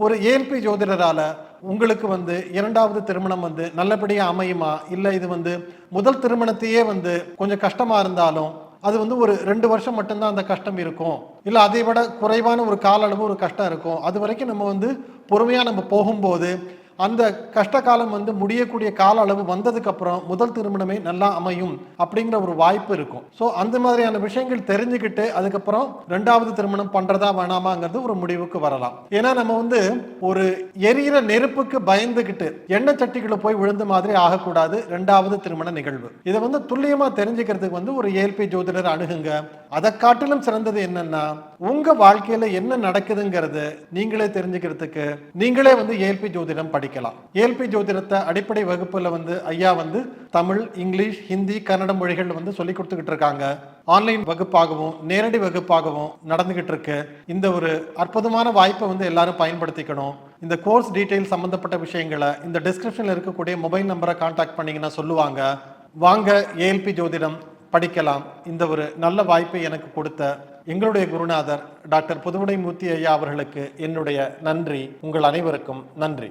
ஒரு ஏஎல்பி ஜோதிடரால உங்களுக்கு இரண்டாவது திருமணம் நல்லபடியா அமையுமா, இல்ல இது முதல் திருமணத்தையே கொஞ்சம் கஷ்டமா இருந்தாலும் அது ஒரு 2 வருஷம் மட்டும்தான் அந்த கஷ்டம் இருக்கும், இல்ல அதை விட குறைவான ஒரு கால அளவு ஒரு கஷ்டம் இருக்கும், அது வரைக்கும் நம்ம பொறுமையா நம்ம போகும்போது அந்த கஷ்ட காலம் முடியக்கூடிய கால அளவு வந்ததுக்கு அப்புறம் முதல் திருமணமே நல்லா அமையும் அப்படிங்கிற ஒரு வாய்ப்பு இருக்கும். ஸோ அந்த மாதிரியான விஷயங்கள் தெரிஞ்சுக்கிட்டு அதுக்கப்புறம் 2வது திருமணம் பண்றதா வேணாமாங்கிறது ஒரு முடிவுக்கு வரலாம். ஏன்னா நம்ம ஒரு எரியிற நெருப்புக்கு பயந்துகிட்டு எண்ணெய் சட்டிகளை போய் விழுந்த மாதிரி ஆகக்கூடாது 2வது திருமண நிகழ்வு. இதை துல்லியமா தெரிஞ்சுக்கிறதுக்கு ஒரு ஏஎல்பி ஜோதிடர் அணுகுங்க. அதை காட்டிலும் சிறந்தது என்னன்னா, உங்க வாழ்க்கையில என்ன நடக்குதுங்கிறது நீங்களே தெரிஞ்சுக்கிறதுக்கு நீங்களே ஏஎல்பி ஜோதிடம் படிக்கலாம். ஏஎல்பி ஜோதிடத்தை அடிப்படை வகுப்புல ஐயா தமிழ், இங்கிலீஷ், ஹிந்தி, கன்னட மொழிகள் சொல்லி கொடுத்துக்கிட்டு இருக்காங்க. ஆன்லைன் வகுப்பாகவும் நேரடி வகுப்பாகவும் நடந்துகிட்டு இருக்கு. இந்த ஒரு அற்புதமான வாய்ப்பை எல்லாரும் பயன்படுத்திக்கணும். இந்த கோர்ஸ் டீடைல் சம்பந்தப்பட்ட விஷயங்களை இந்த டிஸ்கிரிப்ஷன்ல இருக்கக்கூடிய மொபைல் நம்பரை கான்டாக்ட் பண்ணீங்கன்னா சொல்லுவாங்க. வாங்க ஏஎல்பி ஜோதிடம் படிக்கலாம். இந்த ஒரு நல்ல வாய்ப்பை எனக்கு கொடுத்த எங்களுடைய குருநாதர் டாக்டர் புதுவுடைமூர்த்தி ஐயா அவர்களுக்கு என்னுடைய நன்றி. உங்கள் அனைவருக்கும் நன்றி.